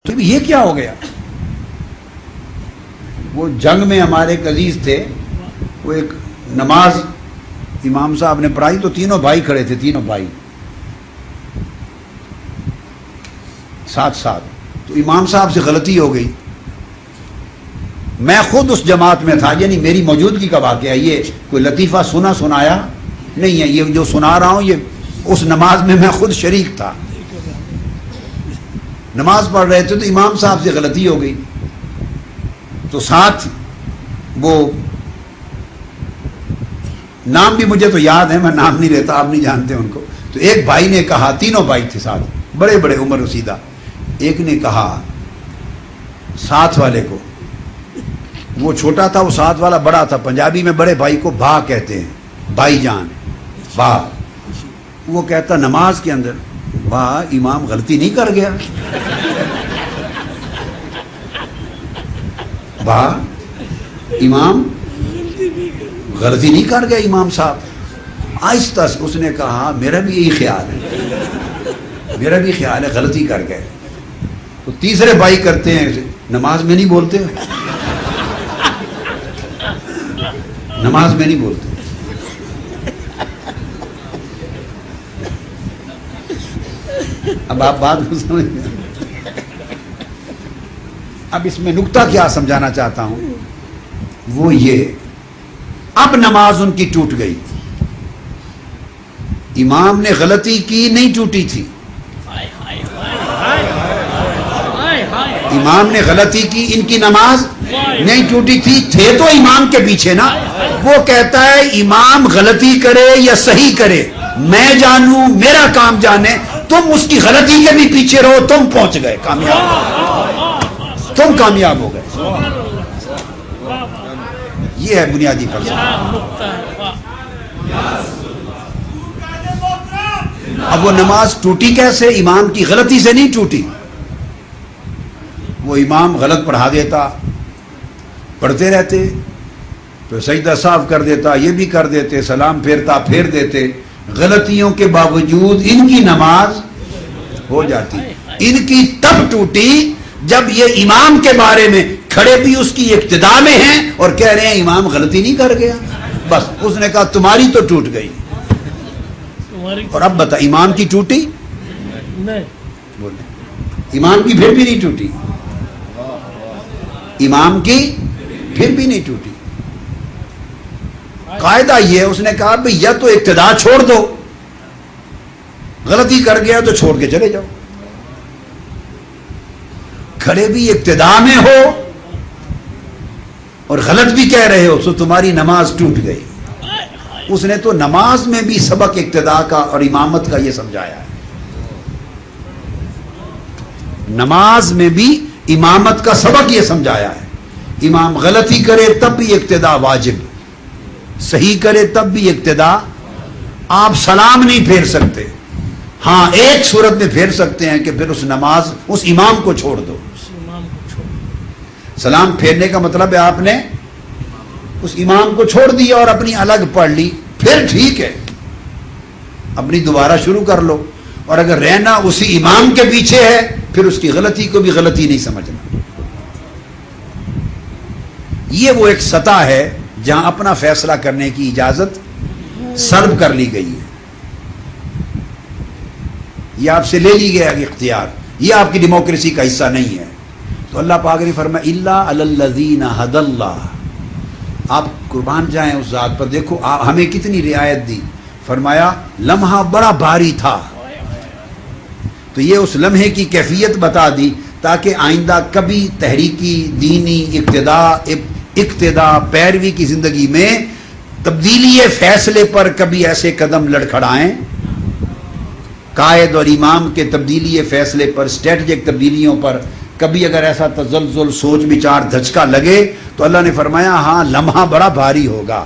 تو یہ کیا ہو گیا؟ وہ جنگ میں ہمارے ایک عزیز تھے، وہ ایک نماز امام صاحب نے پڑھائی تو تینوں بھائی کھڑے تھے، تینوں بھائی ساتھ ساتھ، تو امام صاحب سے غلطی ہو گئی۔ میں خود اس جماعت میں تھا، یعنی میری موجودگی کا واقعہ ہے، یہ کوئی لطیفہ سنایا نہیں ہے، یہ جو سنا رہا ہوں یہ اس نماز میں خود شریک تھا۔ نماز پڑھ رہے تھے تو امام صاحب سے غلطی ہو گئی، تو ساتھ وہ نام بھی مجھے تو یاد ہے، میں نام نہیں لیتا، آپ نہیں جانتے ان کو، تو ایک بھائی نے کہا، تینوں بھائی تھے ساتھ، بڑے بڑے عمر رسیدہ، ایک نے کہا ساتھ والے کو، وہ چھوٹا تھا وہ ساتھ والا بڑا تھا، پنجابی میں بڑے بھائی کو بھا کہتے ہیں، بھائی جان بھا، وہ کہتا نماز کے اندر، بھا امام غلطی نہیں کر گیا؟ بھا امام غلطی نہیں کر گیا امام صاحب؟ آہستہ سے اس نے کہا میرا بھی یہی خیال ہے، میرا بھی خیال ہے غلطی کر گئے۔ تو تیسرے بھائی کرتے ہیں نماز میں نہیں بولتے، نماز میں نہیں بولتے۔ اب آپ بات کو سمجھ گئے؟ اب اس میں نکتہ کیا سمجھانا چاہتا ہوں، وہ یہ، اب نماز ان کی ٹوٹ گئی، امام نے غلطی کی نہیں ٹوٹی تھی، امام نے غلطی کی، ان کی نماز نہیں ٹوٹی تھی، تھے تو امام کے پیچھے نا۔ وہ کہتا ہے امام غلطی کرے یا صحیح کرے میں جانوں، میرا کام جانے، تم اس کی غلطی کے بھی پیچھے رہو، تم پہنچ گئے، کامیاب، تم کامیاب ہو گئے۔ یہ ہے بنیادی فلسفہ۔ اب وہ نماز ٹوٹی کیسے؟ امام کی غلطی سے نہیں ٹوٹی، وہ امام غلط پڑھا دیتا، پڑھتے رہتے، تو سجدہ صاف کر دیتا، یہ بھی کر دیتے، سلام پھیرتا پھیر دیتے، غلطیوں کے باوجود ان کی نماز ہو جاتی۔ ان کی تب ٹوٹی جب یہ امام کے بارے میں کھڑے بھی اس کی اقتداء میں ہیں اور کہہ رہے ہیں امام غلطی نہیں کر گیا، بس اس نے کہا تمہاری تو ٹوٹ گئی۔ اور اب بتا امام کی ٹوٹی؟ بولے امام کی پھر بھی نہیں ٹوٹی، امام کی پھر بھی نہیں ٹوٹی۔ قاعدہ یہ ہے، اس نے کہا بھئی یا تو اقتداء چھوڑ دو، غلطی کر گیا تو چھوڑ کے چلے جاؤ، کھڑے بھی اقتداء میں ہو اور غلط بھی کہہ رہے ہو تو تمہاری نماز ٹوٹ گئی۔ اس نے تو نماز میں بھی سبق اقتداء کا اور امامت کا یہ سمجھایا ہے، نماز میں بھی امامت کا سبق یہ سمجھایا ہے، امام غلطی کرے تب بھی اقتداء واجب، صحیح کرے تب بھی اقتداء۔ آپ سلام نہیں پھیر سکتے، ہاں ایک صورت میں پھیر سکتے ہیں کہ پھر اس نماز اس امام کو چھوڑ دو۔ سلام پھیرنے کا مطلب ہے آپ نے اس امام کو چھوڑ دیا اور اپنی الگ پڑھ لی، پھر ٹھیک ہے، اپنی دوبارہ شروع کر لو، اور اگر رہنا اسی امام کے پیچھے ہے پھر اس کی غلطی کو بھی غلطی نہیں سمجھنا۔ یہ وہ ایک سطح ہے جہاں اپنا فیصلہ کرنے کی اجازت سلب کر لی گئی ہے، یہ آپ سے لے لی گیا اختیار، یہ آپ کی ڈیموکریسی کا حصہ نہیں ہے۔ تو اللہ پاک نے فرمایا الا علی الذین ھدی اللہ، آپ قربان جائیں اس ذات پر، دیکھو ہمیں کتنی رعایت دی، فرمایا لمحہ بڑا بھاری تھا، تو یہ اس لمحے کی کیفیت بتا دی تاکہ آئندہ کبھی تحریکی دینی اقتداء پیروی کی زندگی میں تبدیلی فیصلے پر کبھی ایسے قدم لڑکھڑائیں، قائد اور امام کے تبدیلی فیصلے پر، اسٹریٹجک تبدیلیوں پر کبھی اگر ایسا تزلزل سوچ بچار دھچکا لگے تو اللہ نے فرمایا ہاں لمحہ بڑا بھاری ہوگا،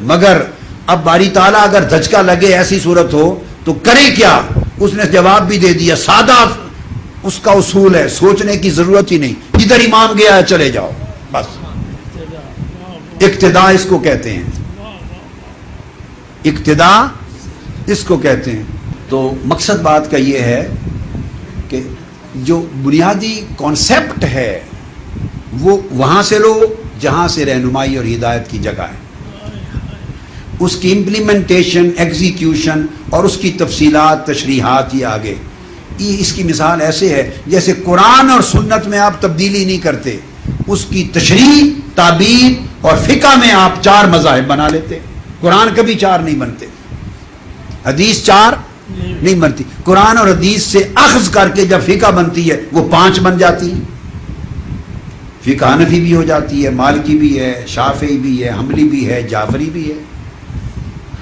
مگر اب باری تعالیٰ اگر دھچکا لگے ایسی صورت ہو تو کریں کیا؟ اس نے جواب بھی دے دیا، سادہ اس کا اصول ہے، سوچنے کی ضرورت ہی نہیں، جدھر امام گیا ہے چلے جاؤ، بس اقتداء اس کو کہتے ہیں، اقتداء اس کو کہتے ہیں۔ تو مقصد بات کا یہ ہے کہ جو بنیادی کانسیپٹ ہے وہ وہاں سے لو جہاں سے رہنمائی اور ہدایت کی جگہ ہے. اس کی امپلیمنٹیشن، ایگزیکیوشن اور اس کی تفصیلات، تشریحات یہ آگے. یہ اس کی مثال ایسے ہے جیسے قرآن اور سنت میں آپ تبدیلی نہیں کرتے، اس کی تشریح، تعبیر اور فقہ میں آپ 4 مذاہب بنا لیتے. قرآن کبھی 4 نہیں بنتے، حدیث 4 نہیں بنتی. قرآن اور حدیث سے اخذ کر کے جب فقہ بنتی ہے وہ 5 بن جاتی ہے. فقہ حنفی بھی ہو جاتی ہے، مالکی بھی ہے، شافعی بھی ہے، حنبلی بھی ہے، جعفری بھی ہے.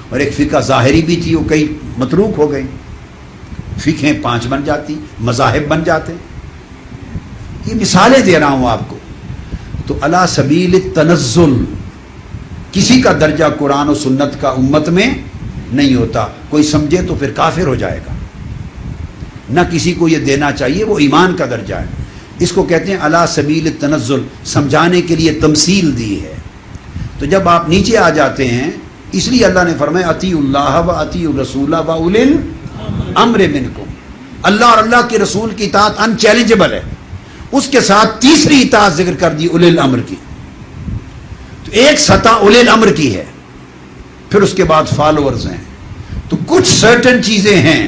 اور ایک فقہ ظاہری بھی تھی، وہ کئی متروک ہو گئی. فقہیں 5 بن جاتی، مذاہب بن جاتے. یہ مثالیں دے رہا ہوں آپ کو. تو علی سبیل التنزل کسی کا درجہ قرآن و سنت کا امت میں نہیں ہوتا. کوئی سمجھے تو پھر کافر ہو جائے گا. نہ کسی کو یہ دینا چاہیے، وہ ایمان کا درجہ ہے. اس کو کہتے ہیں علی سبیل التنزل، سمجھانے کے لیے تمثیل دی ہے. تو جب آپ نیچے آ جاتے ہیں، اس لیے اللہ نے فرمایا اطیعوا اللہ و اطیعوا الرسول و اولی الامر منکم. اللہ اور اللہ کے رسول کی اطاعت ان چیلنجبل ہے. اس کے ساتھ تیسری اطاعت ذکر کر دی اولی الامر کی. تو ایک سطح اولی الامر کی ہے، پھر اس کے بعد فالوورز ہیں. تو کچھ سرٹن چیزیں ہیں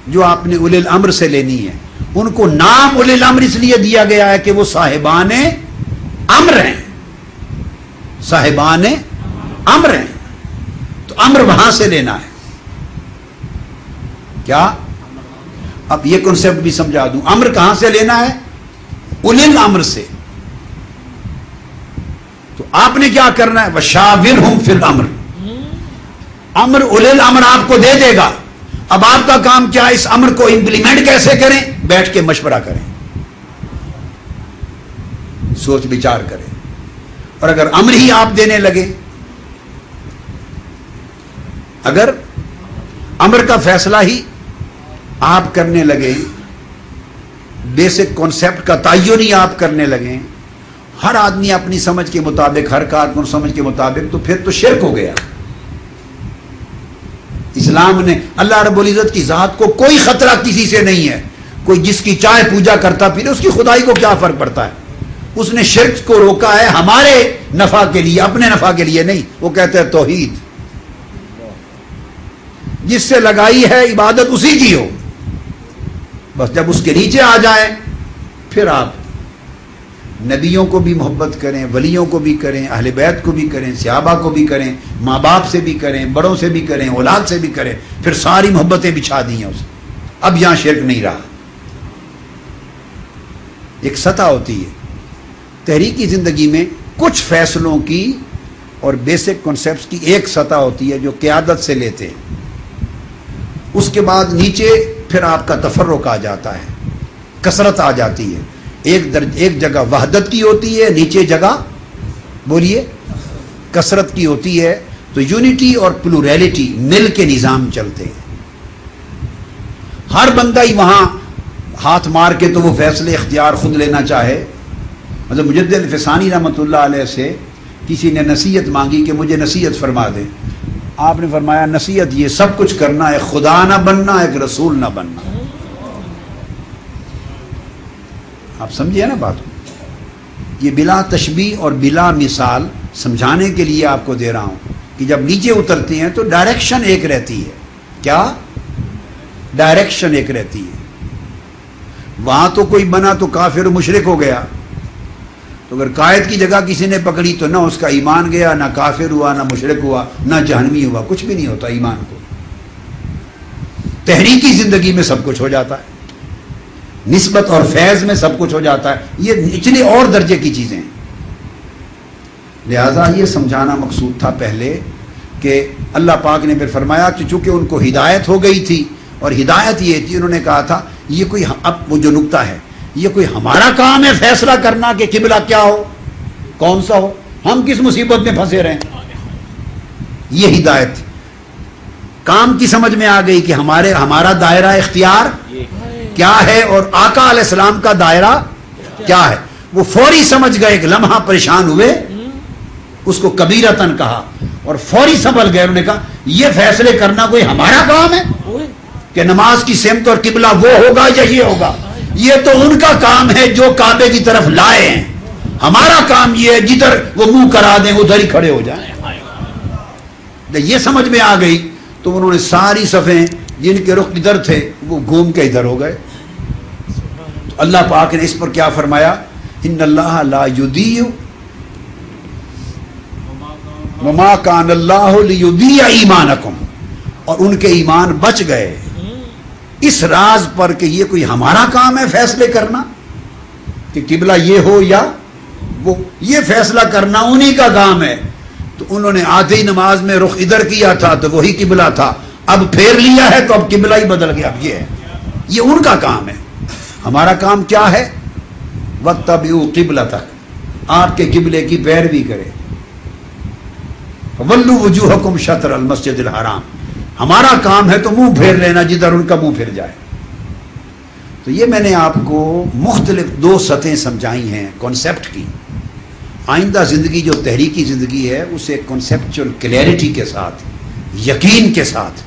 جو آپ نے اولی الامر سے لینی ہے. ان کو نام اولی الامر اس لیے دیا گیا ہے کہ وہ صاحبان امر ہیں. صاحبان امر ہیں. تو امر وہاں سے لینا ہے. کیا؟ اب یہ کنسپٹ بھی سمجھا دوں. امر کہاں سے لینا ہے؟ اولی الامر سے. تو آپ نے کیا کرنا ہے؟ وشاورہم فی الامر. امر اولی الامر آپ کو دے دے گا. اب آپ کا کام کیا ہے؟ اس امر کو امپلیمنٹ کیسے کریں؟ بیٹھ کے مشورہ کریں، سوچ بچار کریں. اور اگر امر ہی آپ دینے لگے، اگر امر کا فیصلہ ہی آپ کرنے لگے، بیسک کانسیپٹ کا تعین ہی آپ کرنے لگیں، ہر آدمی اپنی سمجھ کے مطابق، ہر کارکن سمجھ کے مطابق، تو پھر تو شرک ہو گیا. اسلام نے، اللہ رب العزت کی ذات کو کوئی خطرہ کسی سے نہیں ہے. کوئی جس کی چاہے پوجا کرتا پھر اس کی خدائی کو کیا فرق پڑتا ہے؟ اس نے شرک کو روکا ہے ہمارے نفع کے لیے، اپنے نفع کے لیے نہیں. وہ کہتے ہیں توحید، جس سے لگائی ہے عبادت اسی کی ہو. بس جب اس کے نیچے آ جائیں پھر آپ نبیوں کو بھی محبت کریں، ولیوں کو بھی کریں، اہل بیت کو بھی کریں، صحابہ کو بھی کریں، ماں باپ سے بھی کریں، بڑوں سے بھی کریں، اولاد سے بھی کریں. پھر ساری محبتیں بچھا دی ہیں اسے. اب یہاں شرک نہیں رہا. ایک سطح ہوتی ہے تحریکی زندگی میں، کچھ فیصلوں کی اور بیسک کنسیپٹس کی ایک سطح ہوتی ہے جو قیادت سے لیتے ہیں. اس کے بعد نیچے پھر آپ کا تفرق آ جاتا ہے، کثرت آ جاتی ہے. ایک جگہ وحدت کی ہوتی ہے، نیچے جگہ بولیے کثرت کی ہوتی ہے. تو یونٹی اور پلورلٹی مل کے نظام چلتے ہیں. ہر بندہ ہی وہاں ہاتھ مار کے تو وہ فیصلے اختیار خود لینا چاہے. مطلب مجدد الفسانی رحمۃ اللہ علیہ سے کسی نے نصیحت مانگی کہ مجھے نصیحت فرما دیں. آپ نے فرمایا نصیحت یہ سب کچھ کرنا ہے، خدا نہ بننا، ایک رسول نہ بننا. آپ سمجھے نا بات کو؟ یہ بلا تشبیہ اور بلا مثال سمجھانے کے لیے آپ کو دے رہا ہوں کہ جب نیچے اترتے ہیں تو ڈائریکشن ایک رہتی ہے. کیا ڈائریکشن ایک رہتی ہے؟ وہاں تو کوئی بنا تو کافر و مشرک ہو گیا. تو اگر قائد کی جگہ کسی نے پکڑی تو نہ اس کا ایمان گیا، نہ کافر ہوا، نہ مشرک ہوا، نہ جہنمی ہوا. کچھ بھی نہیں ہوتا ایمان کو. تحریکی زندگی میں سب کچھ ہو جاتا ہے، نسبت اور فیض میں سب کچھ ہو جاتا ہے. یہ نچلے اور درجے کی چیزیں ہیں. لہذا یہ سمجھانا مقصود تھا پہلے کہ اللہ پاک نے پھر فرمایا کہ چونکہ ان کو ہدایت ہو گئی تھی، اور ہدایت یہ تھی، انہوں نے کہا تھا یہ کوئی، اب وہ جو نکتہ ہے، یہ کوئی ہمارا کام ہے فیصلہ کرنا کہ قبلہ کیا ہو، کون سا ہو، ہم کس مصیبت میں پھنسے رہیں. یہ ہدایت تھی. کام کی سمجھ میں آ گئی کہ ہمارا دائرہ اختیار کیا ہے اور آقا علیہ السلام کا دائرہ کیا ہے. وہ فوری سمجھ گئے، ایک لمحہ پریشان ہوئے، اس کو کبیرتن کہا، اور فوری سنبھل گئے. انہوں نے کہا یہ فیصلے کرنا کوئی ہمارا کام ہے کہ نماز کی سمت اور قبلہ وہ ہوگا یا یہ ہوگا. یہ تو ان کا کام ہے جو کعبے کی طرف لائے ہیں، ہمارا کام یہ ہے جدھر وہ منہ کرا دیں ادھر ہی کھڑے ہو جائیں۔ یہ سمجھ میں آ گئی تو انہوں نے ساری صفیں جن کے رخ ادھر تھے وہ گھوم کے ادھر ہو گئے۔ تو اللہ پاک نے اس پر کیا فرمایا؟ ان اللہ لا یضیع وما کان اللہ لیضیع ایمانکم، اور ان کے ایمان بچ گئے اس راز پر کہ یہ کوئی ہمارا کام ہے فیصلے کرنا کہ قبلہ یہ ہو یا وہ، یہ فیصلہ کرنا انہی کا کام ہے۔ تو انہوں نے آدھی نماز میں رخ ادھر کیا تھا تو وہی قبلہ تھا، اب پھیر لیا ہے تو اب قبلہ ہی بدل گیا، اب یہ ہے، یہ ان کا کام ہے۔ ہمارا کام کیا ہے؟ وَاتَّبِعُوا قِبْلَتَكَ، آپ کے قبلے کی پیروی کرے۔ وَوَلُّوا وُجُوهَكُمْ شَطْرَ الْمَسْجِدِ الْحَرَامِ، ہمارا کام ہے تو منہ پھیر لینا جدھر ان کا منہ پھر جائے۔ تو یہ میں نے آپ کو مختلف دو سطحیں سمجھائی ہیں کانسیپٹ کی۔ آئندہ زندگی جو تحریکی زندگی ہے اسے کنسیپچل کلیئرٹی کے ساتھ، یقین کے ساتھ،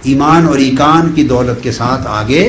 ایمان اور ایقان کی دولت کے ساتھ آگے